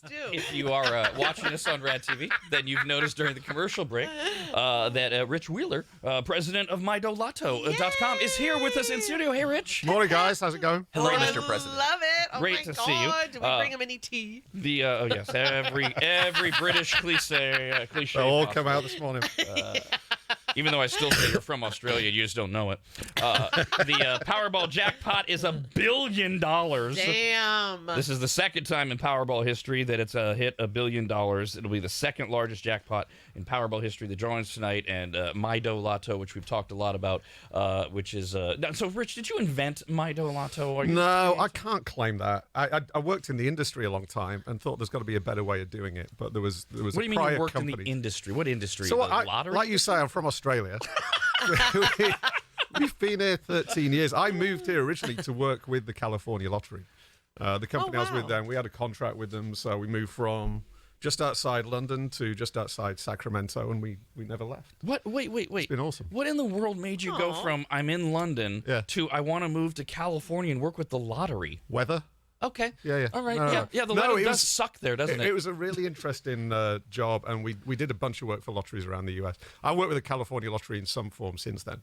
do. If you are watching us on RADTV, then you've noticed during the commercial break that Rich Wheeler, president of MidoLotto.com, is here with us in studio. Hey, Rich. Morning, guys. How's it going? Hello, Great, Mr. Mr. President. Love it. Oh Great my to God. see you. Did we bring him any tea? The yes, every British cliche. They all possible. come out this morning. Even though I still say you're from Australia, you just don't know it. The Powerball jackpot is $1 billion. Damn. This is the second time in Powerball history that it's hit $1 billion. It'll be the second largest jackpot in Powerball history. The drawings tonight, and Mido Lotto, which we've talked a lot about, which is... so, Rich, did you invent Mido Lotto? No, I can't claim that. I worked in the industry a long time and thought there's got to be a better way of doing it, but there was What do you a mean prior you worked company. in the industry? What industry? So The I, lottery? like you say, I'm from Australia. We've been here 13 years. I moved here originally to work with the California Lottery. The company I was with them, we had a contract with them, so we moved from just outside London to just outside Sacramento, and we never left. What? Wait. It's been awesome. What in the world made you go from I'm in London to I want to move to California and work with the lottery? Weather. Okay. Yeah. All right. No. Yeah. The No, weather it does was- suck there, doesn't it? It was a really interesting job, and we did a bunch of work for lotteries around the U.S. I worked with the California Lottery in some form since then.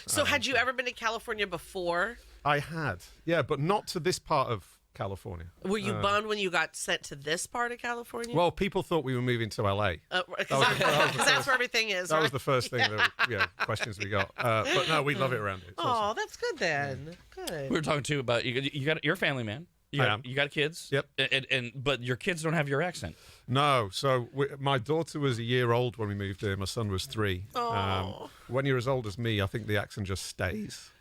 So had you ever been to California before? I had, yeah, but not to this part of California. Were you bummed when you got sent to this part of California? Well, people thought we were moving to L.A. Because that's where everything is, That right? was the first thing that questions we got. But no, we love it around here. It's Oh, awesome. that's good then. Good. We were talking too about you're a family man. I am. You got kids. Yep. But your kids don't have your accent. No, so my daughter was a year old when we moved here. My son was 3. Oh. When you're as old as me, I think the accent just stays.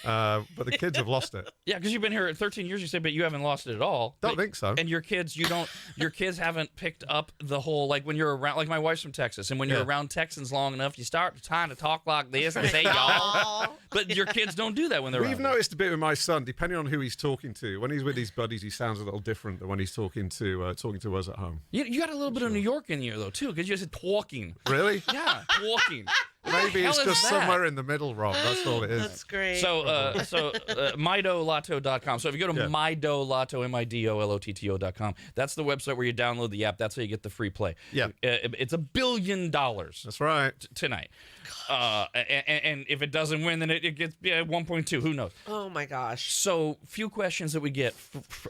But the kids have lost it. Yeah, because you've been here 13 years, you say, but you haven't lost it at all. Don't think so. And your kids, your kids haven't picked up the whole, like when you're around, like my wife's from Texas, and when you're around Texans long enough, you start trying to talk like this and say y'all. But your kids don't do that when they're We've around. noticed a bit with my son, depending on who he's talking to. When he's with his buddies, he sounds a little different than when he's talking to us at home. You got a little bit of New York in you, though, too, because you said talking. Really? Yeah, talking. Maybe it's hell is just that? somewhere in the middle, Rob. That's all it is. That's great. So, MidoLotto.com. So if you go to MidoLotto, MiDolotto.com, that's the website where you download the app. That's how you get the free play. Yeah. It's $1 billion That's right. tonight. And if it doesn't win, then it gets 1.2. Who knows? Oh my gosh. So, few questions that we get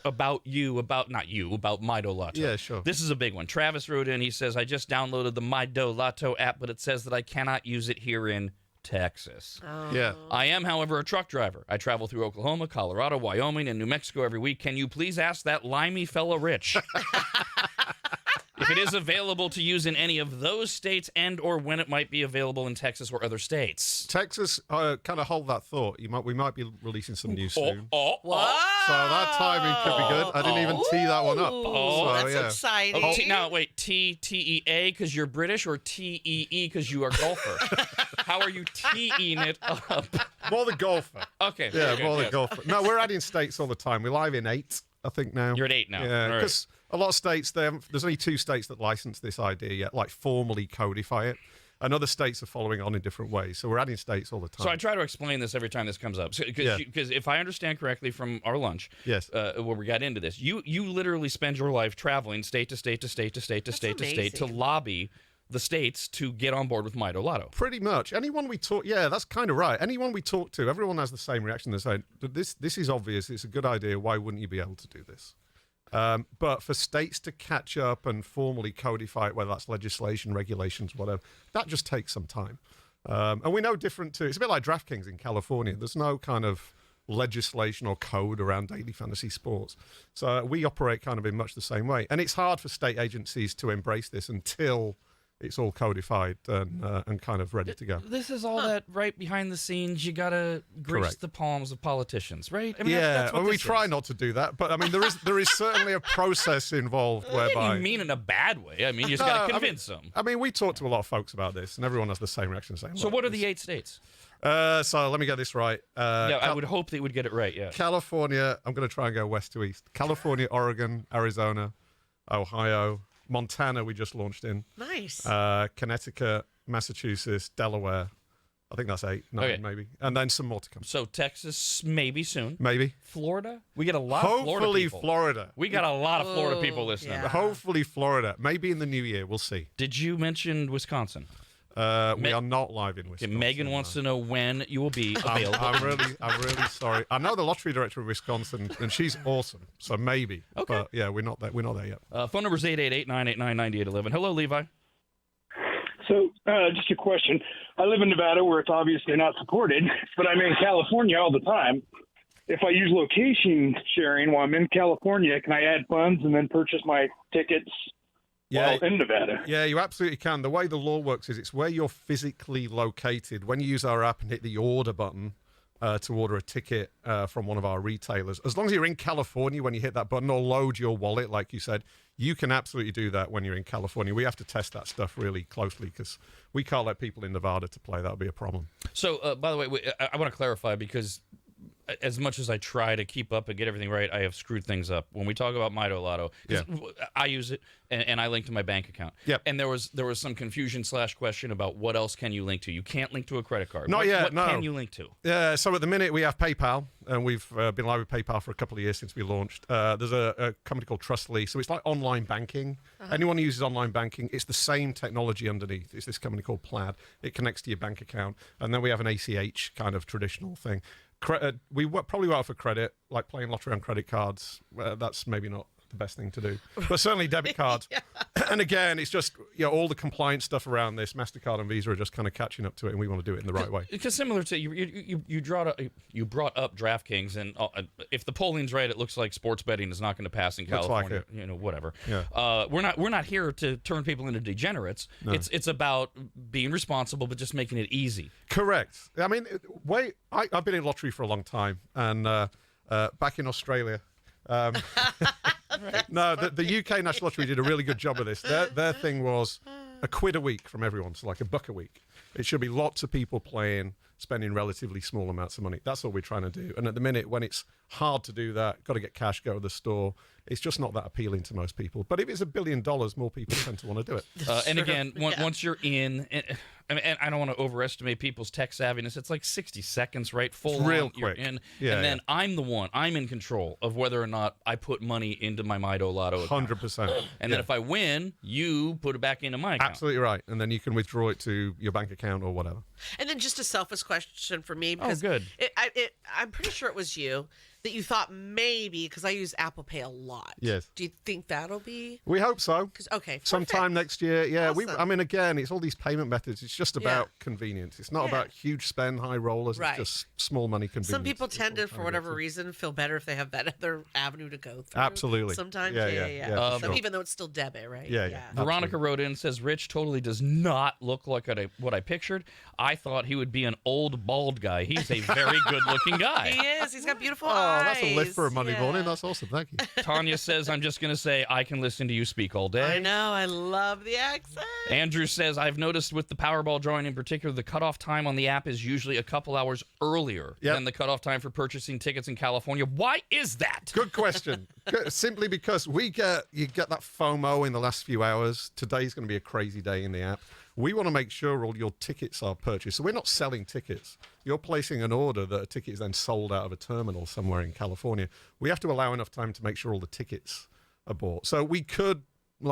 about Mido Lotto. Yeah, sure. This is a big one. Travis wrote in. He says, I just downloaded the Mido Lotto app, but it says that I cannot use it here in Texas. Yeah. I am, however, a truck driver. I travel through Oklahoma, Colorado, Wyoming, and New Mexico every week. Can you please ask that limey fella Rich if it is available to use in any of those states and or when it might be available in Texas or other states? Texas, kind of hold that thought. We might be releasing some news soon. What? So that timing could be good. I didn't even tee that one up. Oh, So, that's yeah. exciting. Oh, now, wait, T-E-A because you're British or T-E-E because you are golfer? How are you teeing it up? More the golfer. Okay. Yeah, okay, more the yes. golfer. No, we're adding states all the time. We're live in 8, I think, now. You're at 8 now. Yeah, All right. because a lot of states, there's only 2 states that license this idea yet, like formally codify it. And other states are following on in different ways. So we're adding states all the time. So I try to explain this every time this comes up. Because if I understand correctly from our lunch, Yes. where we got into this, you literally spend your life traveling state to state to state to state to state to state to lobby the states to get on board with Mido Lotto. Pretty much. Anyone we talk, yeah, that's kind of right. Anyone we talk to, everyone has the same reaction. They're saying, this is obvious. It's a good idea. Why wouldn't you be able to do this? But for states to catch up and formally codify it, whether that's legislation, regulations, whatever, that just takes some time. And we know different too. It's a bit like DraftKings in California. There's no kind of legislation or code around daily fantasy sports. So we operate kind of in much the same way. And it's hard for state agencies to embrace this until it's all codified and kind of ready to go. This is all that right behind the scenes. You gotta grease Correct. the palms of politicians, right? I mean, Yeah, that's what well, we this try is. not to do that, but I mean, there is certainly a process involved I whereby. didn't mean in a bad way. I mean, you just No, gotta convince them. I mean, we talk to a lot of folks about this, and everyone has the same reaction. Saying, So what are the 8 states? So let me get this right. Yeah, I would hope they would get it right. Yeah. California. I'm going to try and go west to east. California, Oregon, Arizona, Ohio, Montana. We just launched in. Nice. Connecticut, Massachusetts, Delaware, I think that's 8, 9 Okay. maybe. And then some more to come. So Texas, maybe soon. Maybe. Florida? We get a lot of Florida Hopefully people. Florida. We got a lot of Florida people listening. yeah. Hopefully Florida. Maybe in the new year. We'll see. Did you mention Wisconsin? We are not live in Okay, Wisconsin. Megan wants to know when you will be available. I'm really sorry. I know the lottery director of Wisconsin, and she's awesome. So maybe. Okay. But yeah, we're not there yet. Phone number is 888-989-9811. Hello, Levi. So, just a question. I live in Nevada where it's obviously not supported, but I'm in California all the time. If I use location sharing while I'm in California, can I add funds and then purchase my tickets while in Nevada? Yeah, you absolutely can. The way the law works is it's where you're physically located. When you use our app and hit the order button to order a ticket from one of our retailers, as long as you're in California when you hit that button or load your wallet, like you said, you can absolutely do that when you're in California. We have to test that stuff really closely because we can't let people in Nevada to play. That would be a problem. So, by the way, I want to clarify because as much as I try to keep up and get everything right, I have screwed things up. When we talk about Mido Lotto, 'cause I use it and I link to my bank account. Yep. And there was some confusion / question about what else can you link to. You can't link to a credit card. Not yet, What no. can you link to? So at the minute we have PayPal, and we've been live with PayPal for a couple of years since we launched. There's a company called Trustly, so it's like online banking. Anyone who uses online banking, it's the same technology underneath. It's this company called Plaid. It connects to your bank account, and then we have an ACH kind of traditional thing. We probably go out for credit, like playing lottery on credit cards. That's maybe not the best thing to do, but certainly debit cards. And again, it's just all the compliance stuff around this. MasterCard and Visa are just kind of catching up to it, and we want to do it in the right way. Because similar to you brought up DraftKings, and if the polling's right, it looks like sports betting is not going to pass in Looks like California. it. Whatever. Yeah. We're not here to turn people into degenerates. No. It's about being responsible, but just making it easy. Correct. I mean, I've been in lottery for a long time, and back in Australia. No, the UK National Lottery did a really good job of this. Their thing was £1 a week from everyone, so like $1 a week. It should be lots of people playing, spending relatively small amounts of money. That's all we're trying to do. And at the minute, when it's hard to do that, got to get cash, go to the store, it's just not that appealing to most people. But if it's $1 billion, more people tend to want to do it. And again, once you're in, and I don't want to overestimate people's tech savviness. It's like 60 seconds, right? Full Real on, quick. You're in, Yeah, and then I'm in control of whether or not I put money into my Mido Lotto account. 100%. And then if I win, you put it back into my account. Absolutely right. And then you can withdraw it to your bank account or whatever. And then just a selfish question for me because good. I'm pretty sure it was you that you thought maybe because I use Apple Pay a lot. Yes. Do you think that'll be? We hope so. Okay. Sometime perfect. next year. Yeah. Awesome. I mean, again, it's all these payment methods. It's just about convenience. It's not Yeah. about huge spend, high rollers. Right. It's just small money convenience. Some people That's tend what to, we're for trying whatever get to. reason, feel better if they have that other avenue to go through. Absolutely. Sometimes, Yeah, yeah. for So sure. even though it's still debit, right? Yeah. Veronica Absolutely. wrote in, says, Rich totally does not look like what I pictured. I thought he would be an old, bald guy. He's a very good-looking guy. He is. He's got beautiful Oh, eyes. that's a lift for a Monday Yeah. morning. That's awesome. Thank you. Tanya says, I'm just going to say I can listen to you speak all day. I know. I love the accent. Andrew says, I've noticed with the Powerball drawing in particular, the cutoff time on the app is usually a couple hours earlier Yep. than the cutoff time for purchasing tickets in California. Why is that? Good question. Simply because you get that FOMO in the last few hours. Today's going to be a crazy day in the app. We want to make sure all your tickets are purchased. So we're not selling tickets. You're placing an order that a ticket is then sold out of a terminal somewhere in California. We have to allow enough time to make sure all the tickets are bought. So we could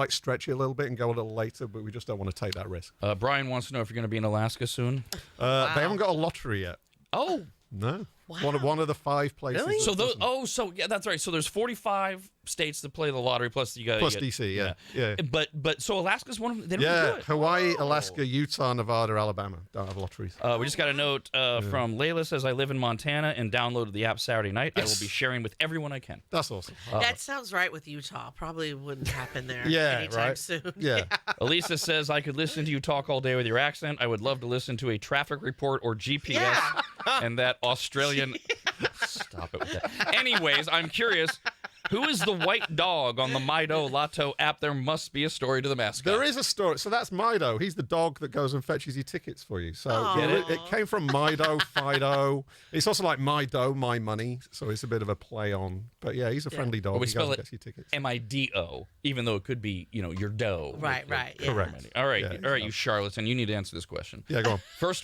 stretch it a little bit and go a little later, but we just don't want to take that risk. Brian wants to know if you're going to be in Alaska soon. They haven't got a lottery yet. Oh, No. Wow. One of the 5 places. Really? that so doesn't. yeah, that's right. So there's 45 states that play the lottery, plus you got Plus DC, yeah. But so Alaska's one of them. They don't Yeah, do it. Hawaii, Alaska, Utah, Nevada, Alabama don't have lotteries. We just got a note from Layla, says, I live in Montana and downloaded the app Saturday night. I will be sharing with everyone I can. That's awesome. That sounds right with Utah. Probably wouldn't happen there Yeah, anytime right. soon. Yeah. Elisa says, I could listen to you talk all day with your accent. I would love to listen to a traffic report or GPS Yeah. and that Australian... Stop it with that. Anyways, I'm curious, Who is the white dog on the Mido Lotto app? There must be a story to the mascot. There is a story. So that's Mido. He's the dog that goes and fetches your tickets for you. So Aw. it came from Mido, Fido. It's also like Mido, my money. So it's a bit of a play on. But yeah, he's a friendly dog. Well, we He goes spell and it gets your tickets. Mido, even though it could be, your dough. Right, yeah. Correct. All right, Yeah, all right, you charlatan, you need to answer this question. Yeah, go on. First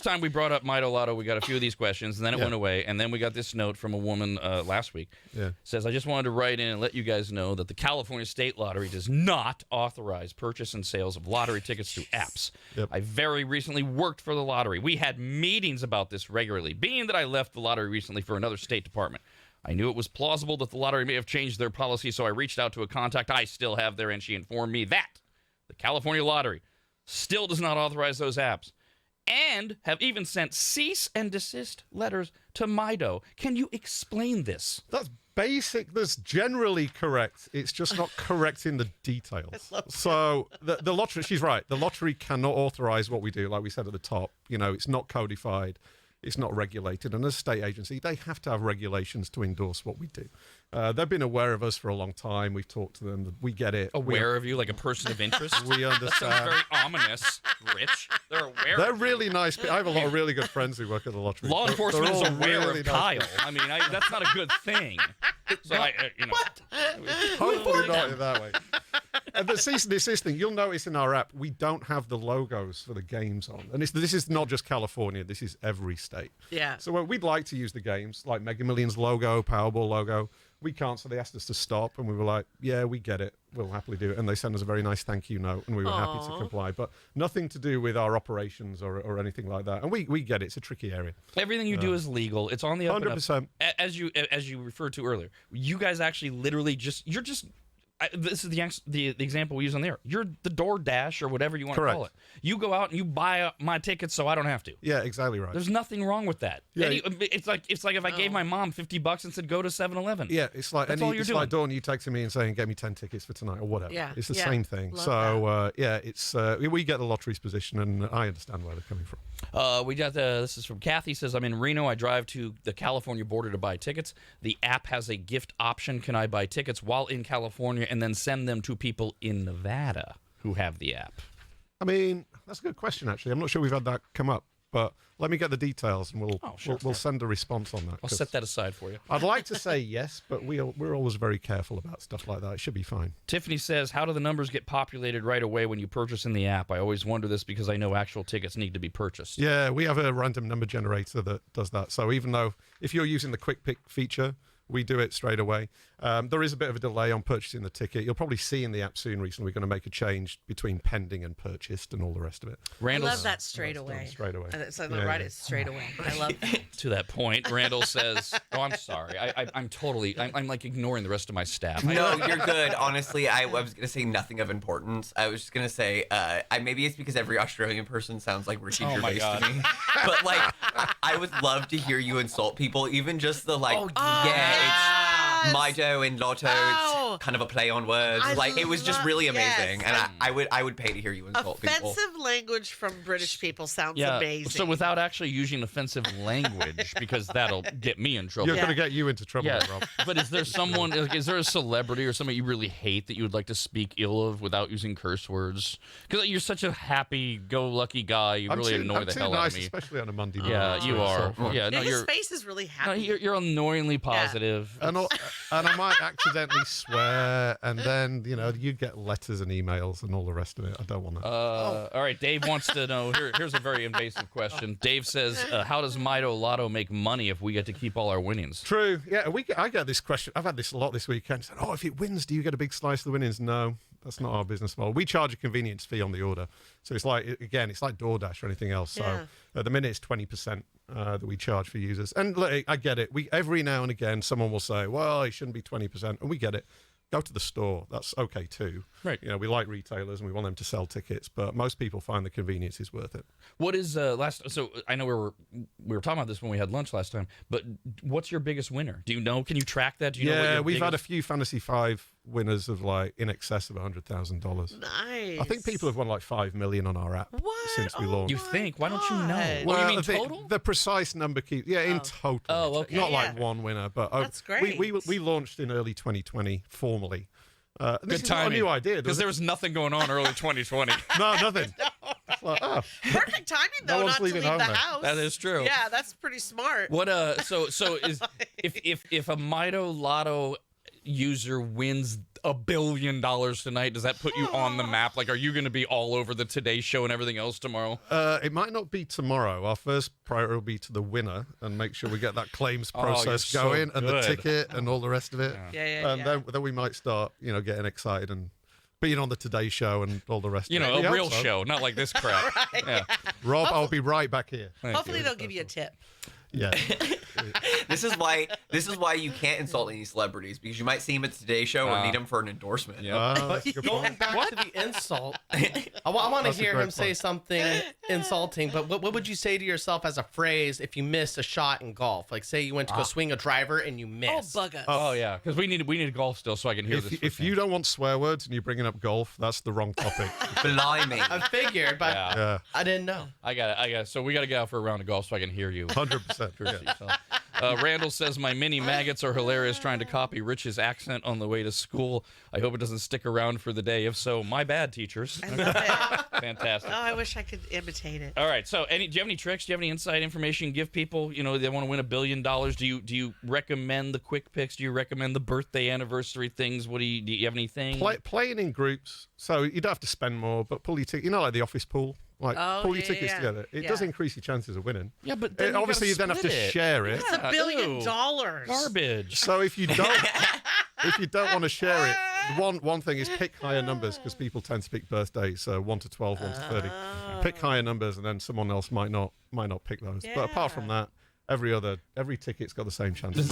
time we brought up Mido Lotto, we got a few of these questions, and then it went away, and then we got this note from a woman last week. Yeah. Says, I just wanted to write in and let you guys know that the California State Lottery does not authorize purchase and sales of lottery tickets through apps. Yep. I very recently worked for the lottery. We had meetings about this regularly. Being that I left the lottery recently for another state department, I knew it was plausible that the lottery may have changed their policy, so I reached out to a contact I still have there, and she informed me that the California Lottery still does not authorize those apps and have even sent cease and desist letters to Mido. Can you explain this? That's basic. That's generally correct. It's just not correct in the details. So the lottery, she's right. The lottery cannot authorize what we do, like we said at the top. It's not codified. It's not regulated. And as a state agency, they have to have regulations to endorse what we do. They've been aware of us for a long time. We've talked to them. We get it. Aware of you like a person of interest? We That sounds understand. very ominous, Rich. They're aware They're of you. really nice. I have a lot of really good friends who work at the lottery. Law They're enforcement is all aware really of nice Kyle. people. I mean, that's not a good thing. So Hopefully not in that way. And the cease and desist thing, you'll notice in our app, we don't have the logos for the games on. And this is not just California, this is every state. Yeah. So we'd like to use the games, like Mega Millions logo, Powerball logo. We can't, so they asked us to stop, and we were like, yeah, we get it. We'll happily do it. And they sent us a very nice thank you note, and we were happy to comply. But nothing to do with our operations or anything like that. And we get it. It's a tricky area. everything you do is legal. It's on the up and up. 100%. As you referred to earlier, you guys actually literally this is the example we use on there. You're the DoorDash or whatever you want to Correct. call it. You go out and you buy my tickets so I don't have to. Yeah, exactly right. There's nothing wrong with that. Yeah. It's like if I gave my mom $50 and said go to 7-Eleven. Yeah, it's like That's all you're it's doing. like Dawn, you texting me and saying, "Get me 10 tickets for tonight" or whatever. Yeah, it's the yeah. same thing. Love So it's we get the lottery's position, and I understand where they're coming from. We got this is from Kathy. Says, I'm in Reno. I drive to the California border to buy tickets. The app has a gift option. Can I buy tickets while in California and then send them to people in Nevada who have the app? I mean, that's a good question. Actually, I'm not sure we've had that come up, but let me get the details, and we'll send a response on that. I'll 'cause set that aside for you. I'd like to say yes, but we're always very careful about stuff like that. It should be fine. Tiffany says, how do the numbers get populated right away when you purchase in the app? I always wonder this because I know actual tickets need to be purchased. Yeah, we have a random number generator that does that. So even though if you're using the quick pick feature, we do it straight away. There is a bit of a delay on purchasing the ticket. You'll probably see in the app soon recently we're going to make a change between pending and purchased and all the rest of it. I Randall, love that straight That's away. done straight away. So I'm Yeah, right, yeah. it's straight away. I love that. to that point, Randall says, oh, I'm sorry. I'm like ignoring the rest of my staff. No, you're good. Honestly, I was going to say nothing of importance. I was just going to say, maybe it's because every Australian person sounds like Ricky Oh my Gervais God. to me. But, like, I would love to hear you insult people, even just the, like, it's Mido and Lotto. Oh. It's kind of a play on words. It was just really amazing. Yes. And I would pay to hear you insult people. Offensive language from British people sounds Yeah, amazing. so without actually using offensive language, because that'll get me in trouble. You're Yeah. going to get you into trouble, Yeah, Rob. but is there someone, is there a celebrity or somebody you really hate that you would like to speak ill of without using curse words? Because you're such a happy-go-lucky guy, you really annoy I'm the too hell nice, out of me. especially on a Monday Yeah, morning. you are. So- Yeah, no, his you're, face is really no, happy. you're annoyingly positive. And I might accidentally swear, and then you get letters and emails and all the rest of it. I don't want that. All right, Dave wants to know. Here's a very invasive question. Dave says, "How does Mido Lotto make money if we get to keep all our winnings?" True. Yeah, I get this question. I've had this a lot this weekend. Said, if it wins, do you get a big slice of the winnings? No, that's not our business model. We charge a convenience fee on the order. So it's like DoorDash or anything else. So Yeah. at the minute, it's 20% that we charge for users. And look, I get it. Every now and again, someone will say, well, it shouldn't be 20%. And we get it. Go to the store. That's okay too. Right. We like retailers and we want them to sell tickets, but most people find the convenience is worth it. What is last? So I know we were talking about this when we had lunch last time. But what's your biggest winner? Do you know? Can you track that? Do you know? What Yeah, your we've had a biggest- few Fantasy 5 winners of like in excess of $100,000. Nice. I think people have won like 5 million on our app What? since we Oh launched. You think? Why don't you know? God. What do you mean the, total? The precise number in total. Oh, okay. Not Yeah, like yeah. one winner, but That's great. We launched in early 2020 formally. This Good is not a timing. new idea Because there was nothing going on early 2020. no nothing. It's like, oh, Perfect timing No though, one's not to leaving leave home the then. house. That is true. Yeah, that's pretty smart. What so is if a Mido Lotto user wins $1 billion tonight, does that put you on the map? Like, are you going to be all over the Today Show and everything else tomorrow? it might not be tomorrow. Our first priority will be to the winner and make sure we get that claims Oh, you're process so going and the good. ticket and all the rest of it. Yeah. And then we might start, getting excited and being on the Today Show and all the rest You of it. know, We a hope real so. show, not like this crap. Yeah. Rob, I'll be right back here. Thank Hopefully you. they'll give you a tip. Yeah. This is why you can't insult any celebrities, because you might see him at the Today Show or need him for an endorsement. Yeah. That's a good Going point. back to the insult, I want to That's a hear great him say point. something insulting. But what would you say to yourself as a phrase if you missed a shot in golf? Like, say you went to go swing a driver and you Oh, missed. bug us. Oh yeah, because we need golf still, so I can hear this. If you don't want swear words and you're bringing up golf, that's the wrong topic. Blimey. I figured, but Yeah. Yeah, I didn't know. I got it. So we got to get out for a round of golf so I can hear you. 100%. Yeah. So, Randall says my mini maggots are hilarious trying to copy Rich's accent on the way to school. I hope it doesn't stick around for the day. If so, my bad, teachers. I love it. Fantastic. Oh, I wish I could imitate it. All right. So, do you have any tricks? Do you have any inside information? Give people, they want to win $1 billion. Do you recommend the quick picks? Do you recommend the birthday anniversary things? Do you have anything? Playing in groups, so you don't have to spend more, but pull your ticket. Like the office pool. Like Oh, pull your yeah, tickets yeah. together. It does increase your chances of winning. Yeah, but then you Obviously, you gotta then have to split it. share it. It's $1 billion. Ew. Garbage. Garbage. So if you don't want to share it, one thing is pick higher numbers, because people tend to pick birthdays, so 1 to 12, 1 to 30. Pick higher numbers, and then someone else might not pick those. But apart from that, every ticket's got the same chances.